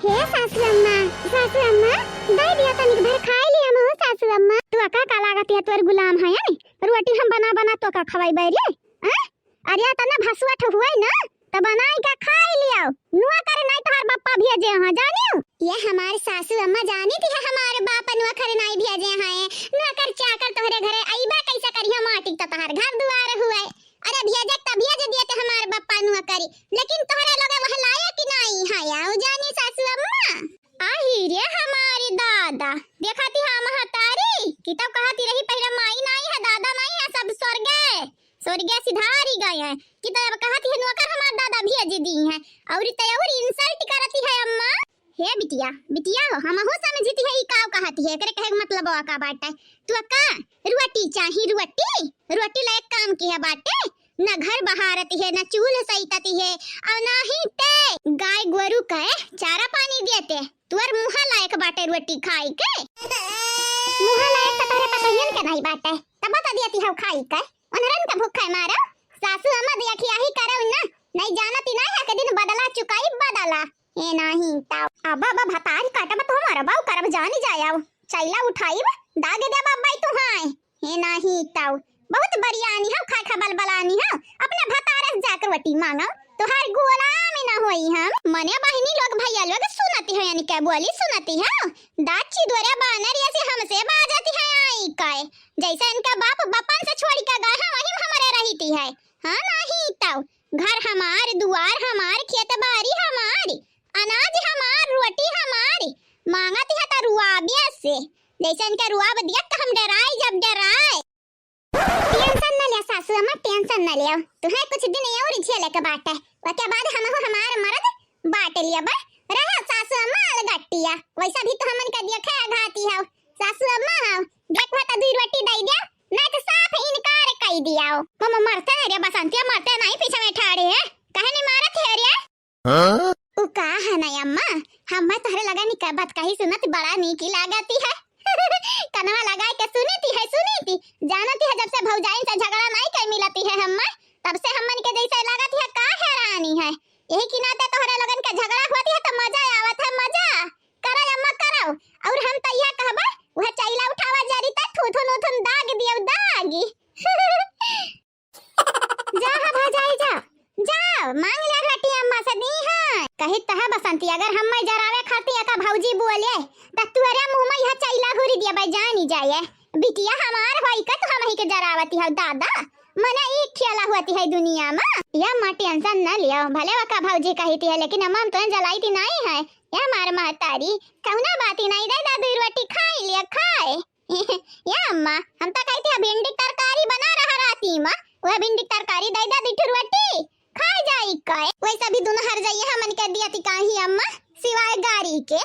हे सासू अम्मा दे दिया तनिक भर खाई लिया मो सासू अम्मा। तू का का लागत है तोर गुलाम है यानी रोटी हम बना बना तो का खवाई बैरे हैं। अरे तना भसुआ ठहुआई ना त बनाई का खाई लिया नुआ करे नहीं तोहर बापा भेजे हां जानियो। ये हमारे सासू अम्मा जानी थी हमारे बाप नुआ करे नहीं भेजे हैं। नुआ कर चाकर तोहरे घरे आईबा कैसा करिया माटी त तोहर घर दुआर हुए। अरे भेजे त भेज दिए ते हमारे बापा नुआ करी लेकिन तोहरे लोग वह लाया कि नहीं है आओ जानी सासू अम्मा। आही रे हमारी दादा देखती हम हतारी कि तब कहती रही पहले माई नहीं है दादा नहीं है सब स्वर्ग सिधारी गए हैं कि तब कहती है नौकर हमार दादा भेज दी हैं और तय इंसल्ट करती है अम्मा। हे बिटिया बिटिया हम हो समझती है ई का कहती है करे कहे मतलब का बाटे तू का रोटी चाही रोटी लायक काम की है बाटे न घर बहारती है न चूल्हा सईतती है और ना ही ते गाय गोरु के चारा पानी देते तुअर मुहा लायक बाटे रोटी खाई के मुहा लायक त तोरे पता हियन के नहीं बाटे तब बता दियती है खाई के अनरन का भूखा मारा सासू अम्मा दिया खियाही करौ ना नहीं जानती ना है के दिन बदला चुकाई बदला ए नहीं ताऊ अब भतारी काटब तो हमारा बाऊ करब जानी जायाव चैला उठाईब दागे दे बाबाई तू हाय ए नहीं ताऊ बहुत बरियानी है खा खा बलबलानी है अपने भतारस जाकर वटी मांगो तो हर गुलाम ना होई हम मने बहिनी लोग भैया लोग सुनती है यानी क्या बोली सुनती है दाची दोरे बानर ऐसे हमसे बाजती है आई काय जैसे इनका बाप बपन से छोड़ के गए हैं वहीं हमारे रहती है। हां नहीं ताऊ घर हमार दुआर हमार खेत बाड़ी हमारी अनाज हमार रोटी हमारी मांगती है त रुआबिया से जैसे इनका रुआब दिया हम डराई जब डराए। टेंशन न ले सासू अम्मा टेंशन न ले तुम्हें कुछ दिन और झेले के बात है उसके बाद हम हमारे मर्द बांट लिया बा रहा सासू अम्मा अलगट्टिया वैसा भी तो हमन का देखा घाती है सासू अम्मा हां देखवा त दूर रोटी दई दे नहीं तो साफ इनकार कई दिया हम मरते रे बसंतिया मरते नहीं पीछे में ठाड़े है कहे नहीं मारत है रे हां उ का है नहीं अम्मा हम तोहरे लगा नी का बात कही सुनत बड़ा नीकी लागती है कनवा लगा के सुनी थी जानती है जब से भौजाई से झगड़ा नहीं कर मिलती है हम्मा तब से हमन के जैसे लागत है का हैरानी है यही कि नाते तोहरे लगन के झगड़ा होती है तो मजा आवत है मजा करो अम्मा करो और हम तैया कहबा वह चैला उठावा जारी त थुथुन दाग दियो दागी जा भौजाई जा मांग ले रोटी अम्मा से दी है कही तह बसंती अगर हम जरावे खाती का भौजी बोले त तुअरे मुंह में यह चैला घुरी दिया बा जानी जाए बिटिया हमार होई का तो हम ही के जरावती है दादा मने एक खेला होती है दुनिया में या मां टेंशन न लियो भले वका भौजी कहती है लेकिन अम्मा तो जलाईती नहीं है या मार महतारी कौना बाती नहीं दे दादू रोटी खाई लिया खाए या अम्मा हम तो कहती है भिंडी तरकारी बना रहा राती मां वह भिंडी तरकारी दे दादी रोटी खा जाई काय वैसा भी दोनों हर जाइए हमन के दियती काहे अम्मा सिवाय गाड़ी के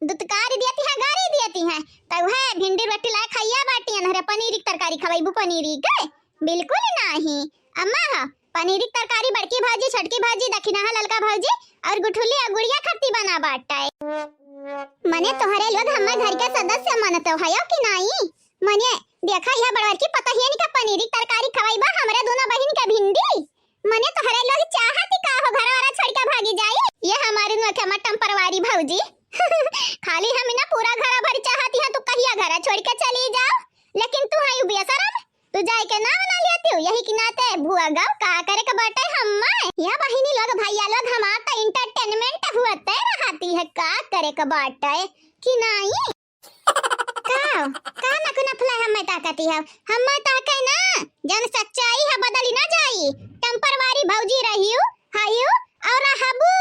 दुतकारी दियती है गाड़ी दियती है तो वह भिंडी रोटी लाए खाइया बाटी अनहरे पनीर की तरकारी खवाईबू पनीर के बिल्कुल नहीं अम्मा हाँ पनीर की तरकारी बड़की भाजी छोटकी भाजी दक्षिणा ललका भाजी और गुठुली और गुड़िया खट्टी बना बाटा है मने तोहरे लोग हमारे घर के सदस्य मानते हो कि नहीं मने देखा यह बड़वर की पता ही नहीं का पनीर की तरकारी खवाईबा हमारे दोनों बहन का भिंडी मने तोहरे लोग चाहती का हो घर वाला छोड़ के भागी जाए ये हमारे नोखे मटम परवारी भौजी खाली हम ना पूरा घर भर चाहती है तू कहिया घर छोड़ के चली जाओ लेकिन तू है बेशरम तू जाए के नाम ना लेती हो यही कि नाते भुआ गाँव का करे के बाटे हम्मा या बहिनी लोग भैया लोग हमारा एंटरटेनमेंट होते रहती है का करे के बाटे कि नहीं का ना कुना फला हम ताकती है हम ताके ना जन सच्चाई है बदली ना जाई टेम्परवारी भौजी रहियो हायो और हबू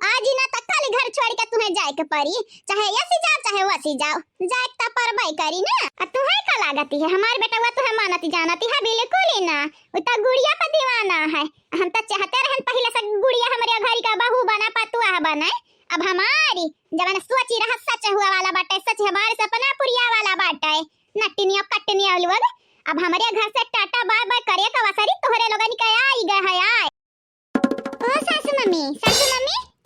आज ना तक कल घर छोड़ के तुम्हें जाए के पड़ी चाहे ऐसी जाओ चाहे वैसी जाओ जाए त परबाई करी ना तुम्हें का लागती है हमार बेटा वो तुम्हें मानती जानती है बिल्कुल ही ना वो तो गुड़िया पर दीवाना है हम तो चाहते रहन पहले से गुड़िया हमारे घर का बहू बना पतुआ बने अब हमारी जब सोची रहा सच हुआ वाला बाटे सच हमारे सपना पुरिया वाला बाटे नटनी अब कटनी लोग अब हमारे घर से टाटा बाय बाय करे का वसरी तोहरे लोगन के आई गए है आए ओ सासू मम्मी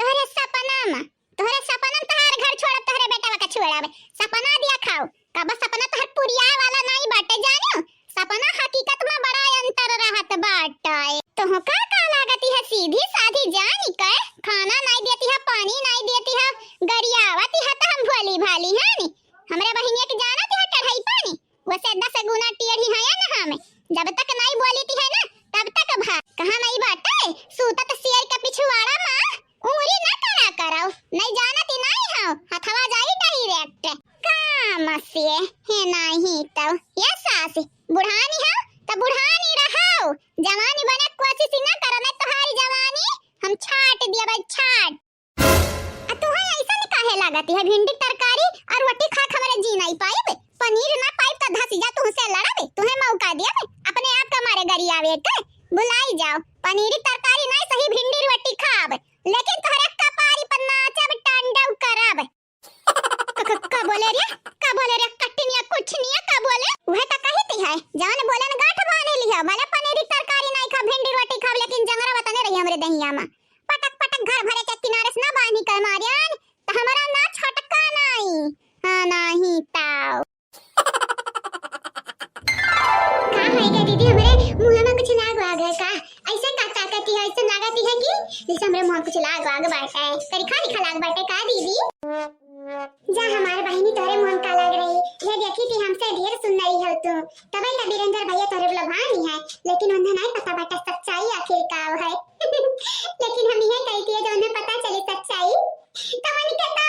तोहरे सपना तोहरे घर छोड़ तोहरे बेटा का छोड़ावे सपना दिया खाओ कब सपना तोहर पुरिया वाला नहीं बाटे जानो सपना हकीकत में बड़ा अंतर रहत बाटे तो का लागती है सीधी साधी जानी के खाना नहीं देती है पानी नहीं देती है छाट। तुम्हें ऐसा नहीं काहे लागत है भिंडी तरकारी और रोटी खा हमारे जी नहीं पाइब, पनीर ना पाइब तो धसी जा तुमसे लड़ाबे, तुम्हें मौका दिया अपने आप का मारे गरी आवे के बुलाई जाओ। पनीर तरकारी नहीं सही भिंडी रोटी खाब, लेकिन तोहरे कपारी पर नाचब टांडव करब। का बोले रे कटनिया कुछ नहीं का बोले वह तो कहती है जान बोले न गांठ बांध लिया वाला पनीर तरकारी नहीं खा भिंडी रोटी खाब, लेकिन जंगरा बताने रही हमरे दहिया में पटक पटक घर भरे के किनारे से ना बांधी कर मारियान तो हमारा ना छटका नहीं। हां नहीं ताऊ का है के दीदी हमरे मुंह में कुछ लाग आ गया का, ऐसे का ताकती है, ऐसे लागती है कि जैसे हमरे मुंह कुछ लाग बाटे है करी खा लिखा लाग बाटे का दीदी। जा हमारे बहनी तोरे मुंह का लग रही ये देखी थी हमसे ढेर सुंदरी हो तू तबे ना बीरेंद्र भैया तोरे लभानी है, लेकिन उन्हें नहीं पता बाटा सच्चाई आखिर का है। लेकिन हम ये कहती है जो उन्हें पता चले सच्चाई तो मनी कहता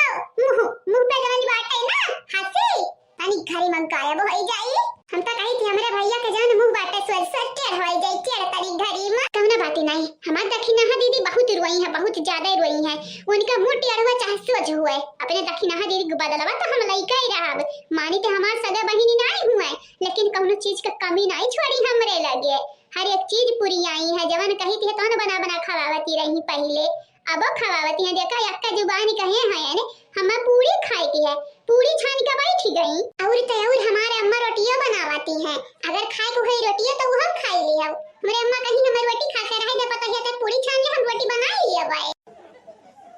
मुंह पे जवानी बात है ना हंसी पानी घरी मन गायब हो जाई। हम तो कही थी हमारे भैया के जान मुंह बाटे स्वस्थ टेढ़ हो जाई टेढ़ तारी घरी में कौना बात नहीं। हमार दक्षिणा दीदी बहुत रोई है, बहुत ज्यादा रोई है, उनका मुंह टेढ़ हुआ चाहे सोच हुए अपने दक्षिणा दीदी को बदलवा तो हम लइका ही रहब, मानी तो हमार सगा बहिनी नहीं हुए, लेकिन कौनो चीज का कमी नहीं छोड़ी हमरे लगे, हर एक चीज पूरी आई है। जवन कही थी तो बना बना खवावती रही पहले, अब खवावती है देखा यक्का जुबानी कहे है ने हम पूरी खाई की है, पूरी छान के बैठी गई और तो और हमारे अम्मा रोटियां बनावती है, अगर खाए को है रोटियां तो वो हम खाई लिया। मेरे अम्मा कहीं हमारी रोटी खा के रहे जब पता है तो पूरी छान ले हम रोटी बना ही लिया भाई।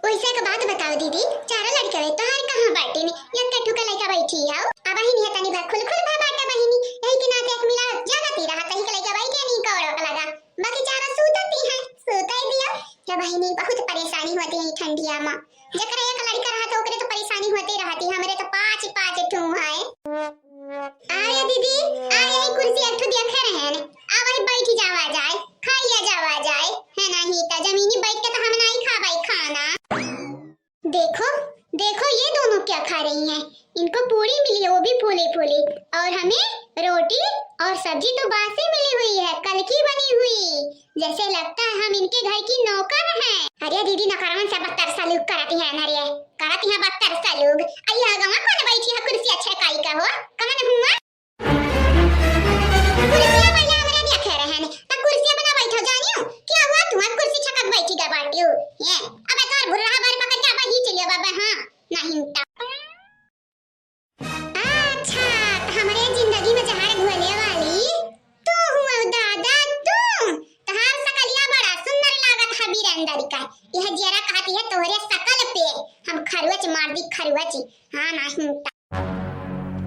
वैसे का बात बताओ दीदी चारा लड़के वे तोहार कहां बाटे ने यक्का ठुका लइका बैठी है अब ही नहीं तनी खुल खुल बाटा बहिनी यही के नाते एक मिला जगती रहा तही के लइका बैठे नहीं कौड़क लगा बाकी चारा सूतती है सूता ही दिया क्या बहिनी बहुत परेशानी होती है ठंडिया में, जकरा एक लड़का रहा तो ओकरे तो परेशानी होते रहती, हमरे तो पांच पांच ठू है। आया दीदी आया कुर्सी एक ठो देखे रहे ने आ वही बैठ जावा जाए खाइया जावा जाए है नहीं त जमीनी बैठ के तो हम नहीं खाबाई खाना। देखो देखो ये दोनों क्या खा रही हैं, इनको पूरी मिली है वो भी फूली फूली और हमें रोटी और सब्जी तो बासी मिली हुई है कल की बनी हुई, जैसे लगता है हम इनके घर की नौकर हैं। अरे दीदी नौकरान से बदतर सलूक करती है नरिये करती है बदतर सलूक। अय्या गवा कौन बैठी है कुर्सी अच्छा काई का हो कमन हुआ कुर्सियां पहले हमरे देखे रहे ने त कुर्सियां बना बैठो जानियो क्या हुआ तुम कुर्सी छकक बैठी का बाटियो ये अब तोर भुर्रा बार पकड़ के अब ही चलियो बाबा। हां नहीं ता अच्छा हमारे जिंदगी में जहां घुले वाली तू हुआ दादा तू तहार सकलिया बड़ा सुंदर लागत है बीरंदर का, यह जरा कहती है तोहरे सकल पे हम खरवच मार दी खरवच। हां नहीं ता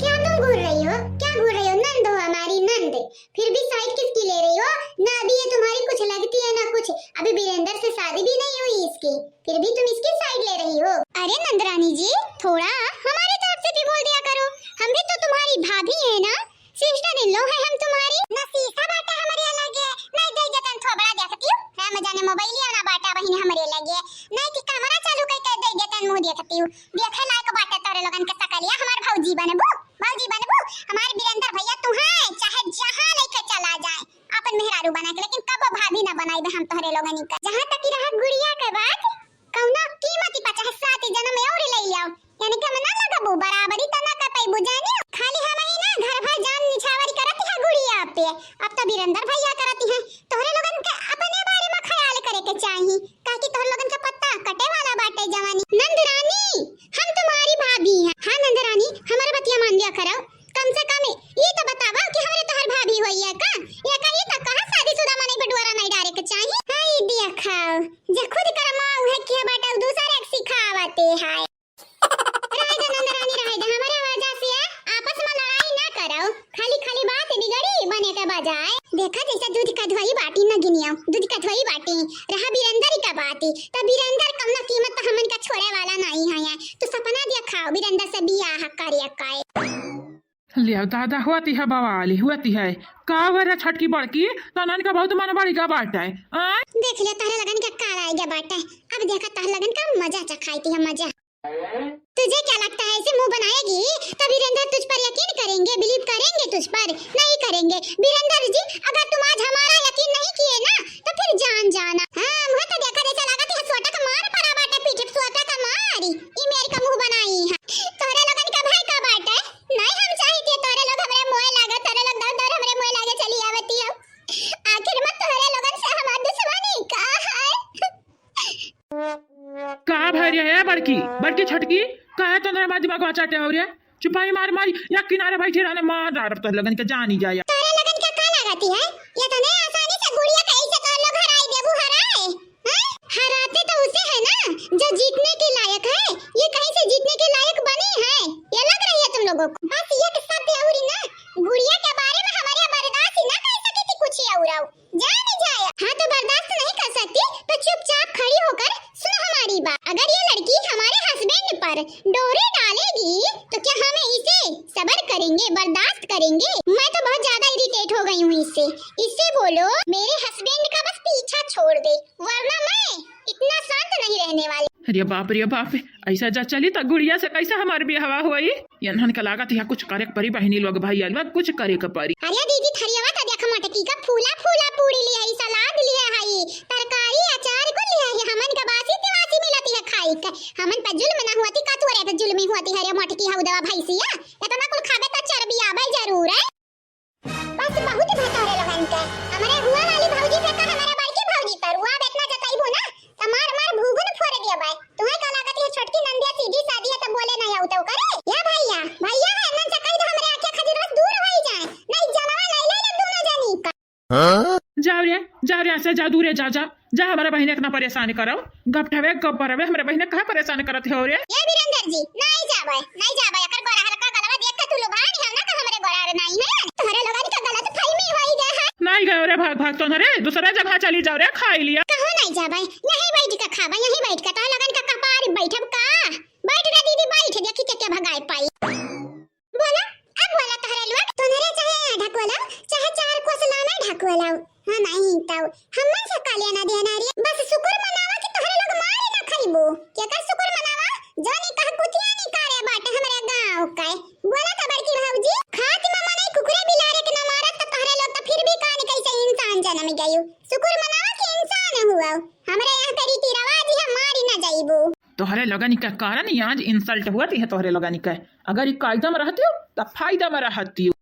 क्या तुम घूर रही हो क्या घूर रही हो नंद हो हमारी नंद, फिर भी साइड किसकी ले रही हो ना अभी ये तुम्हारी कुछ लगती है ना कुछ, अभी बीरेंद्र से शादी भी नहीं हुई इसकी फिर भी तुम इसकी साइड ले रही हो। अरे नंदरानी जी थोड़ा हमारी तरफ से भी बोल दिया करो, हम भी तो तुम्हारी भाभी है ना, सिस्टर इन लो है हम तुम्हारी ना सीसा बाटा हमारे लगे नहीं दे जतन थोबड़ा देखती हो राम जाने मोबाइल या ना बाटा बहिनी हमारे लगे नहीं कि कैमरा चालू करके दे जतन मुंह देखती हो देखे लायक बाटा तारे लोगन के सकलिया हमार भौजी बनबो हमारे बीरेंद्र भैया तू है चाहे जहां लेके चला जाए अपन मेहरारू बना के, लेकिन कब भाभी ना बनाई हम तोहरे लोगनी का। जहां तक रहा गुड़िया के बात कौना कीमती 50 जन्म में और ले आओ यानी कि मना लगबो बराबरी तना का पई बुझानी खाली हम ही ना घर भर जान निछावरी करती है गुड़िया पे, अब तो बीरेंद्र भैया करती है तोहरे लोगन के अपने बारे में ख्याल करे के चाहिए ताकि तोहरे लोगन का पत्ता कटे वाला बाटे जवानी। नंदरानी हम तुम्हारी भाभी हैं। हां नंदरानी हमारे बतिया मान लिया करो कम से कम ये तो बतावा कि हमरे तोहर भाभी होई है का या कहीं तक कहां शादीशुदा माने बटवारा नहीं डाले के चाहिए। हाय दिया खाओ जे खुद करमाऊ है कि बेटा दूसरे के सिखावते है। राजा नंदरानी राजा हमारे वजह से आपस में लड़ाई ना करो खाली खाली बात बिगड़ी बने के बजाय देखा जैसे दूध का धोई बाटी न गिनियो दूध का धोई बाटी रहा बीरेंद्र का बाती तो बीरेंद्र कम ना कीमत तो हमन का छोड़े वाला नहीं है तो सपना दिया खाओ बीरेंद्र से बियाह करिया काय लिया दादा होती है बवाली होती है का वरा छटकी बड़की तनन का बहुत मन बड़ी का बाट है देख ले तारे लगन का काला आएगा बाट है अब देखा तारे लगन का मजा चखाईती है मजा। तुझे क्या लगता है ऐसे मुंह बनाएगी तो वीरेंद्र तुझ पर यकीन करेंगे बिलीव करेंगे तुझ पर नहीं करेंगे। वीरेंद्र जी अगर तुम आज हमारा यकीन नहीं किए ना तो फिर जान जाना। हां मुझे तो देखा जैसा लगा कि हसोटा का मार पड़ा का भर है बड़की बड़की छटकी का है तो मेरा दिमाग चाटे हो रहा चुपाई मार मारी या किनारे बैठे रहने मार डार तो लगन के जानी जाए तोरे लगन का का लगाती है ये तो नहीं आसानी से गुड़िया कैसे कर लोग हराई देबू हराए हैं हराते तो उसे है ना जो जीतने के लायक है ये कहीं से जीतने के लायक बनी है ये लग रही है तुम लोगों को बस ये के साथ औरी ना गुड़िया के बारे में हमारे बर्दाश्त ही ना कर सकी थी कुछ ही औराओ जाने जाए हाँ तो बर्दाश्त नहीं कर सकती तो चुपचाप खड़ी होकर सुनो हमारी बात अगर ये लड़की हमारे हस्बैंड पर डोरे डालेगी तो क्या हमें इसे सब्र करेंगे बर्दाश्त करेंगे मैं तो बहुत ज्यादा इरिटेट हो गई हूँ इससे बोलो मेरे हस्बैंड का बस पीछा छोड़ दे वरना मैं इतना शांत नहीं रहने वाली अरे बाप ऐसा जा चली तो गुड़िया से कैसा हमारे भी हवा हुई यहन का लागत या कुछ करे परी बहनी लोग भाई अलवा कुछ करे का परी अरे दीदी थरियावा तो देखा मटकी का फूला फूला पूरी लिया है सलाद लिया है तरकारी अचार को लिया है हमन का बासी तिवासी मिलती है खाई का हमन पर जुल्म ना हुआती का तोरे पे जुल्मी हुआती है रे मटकी हाउ दवा भैंसिया इतना कुल खाबे तो चर्बी आवे जरूर है बस बहुत भतारे लगन के हमारे हुआ वाली भौजी पे का हमारे बड़की भौजी पर हुआ इतना जताइबो ना त मार मार भूगुन फोड़ दिया भाई तुम्हें का लागत है छोटकी नंदिया सीधी सादी है तो बोले नहीं आउतो करे या भैया है नन से कह दो हमरे आंखें खजूर बस दूर होई जाए नहीं जनवा नहीं ले दोनों जनी का जाओ रे से जा दूर जा हमारे बहने के ना परेशान करो गप ठवे गप परवे हमारे बहने कहाँ परेशान करत हो रे ये वीरेंद्र जी नहीं जाबे अकर गोरा हल्का गलवा देख के तू लोग भाई है ना का हमरे गोरा रे नहीं है तोहरे लोगन का गलत फहमी होई गए है नहीं गए रे भाग तो रे दूसरा जगह चली जाओ रे खाई लिया कहो नहीं जाबे यहीं बैठ के खाबा यहीं बैठ के तो लगन का कपार बैठब का बैठ रे दीदी बैठ देखी के भगाए पाई बोला अब बोला तोहरे लोग तोहरे चाहे ढकवला चाहे चार कोसला में ढकवला हां नहीं तब हमन से कालिया ना देना रे बस शुक्र मनावा कि तोहरे लोग मारे ना खइबो क्या कर शुक्र मनावा जानी कह कुतिया नहीं करे बाटे हमरे गांव का बोला त बड़की भौजी खात मामा नहीं कुकुरे बिलारे के ना मारत त तोहरे लोग त फिर भी कान कैसे इंसान जन्म गयो शुक्र मनावा कि इंसान हुआ हमरे यहां पे रीति रिवाज है मारी ना जाइबो तोहरे लगन का कारण आज इंसल्ट हुआ थी तोहरे लगन का अगर ई कायदा में रहती हो तो फायदा में रहती हो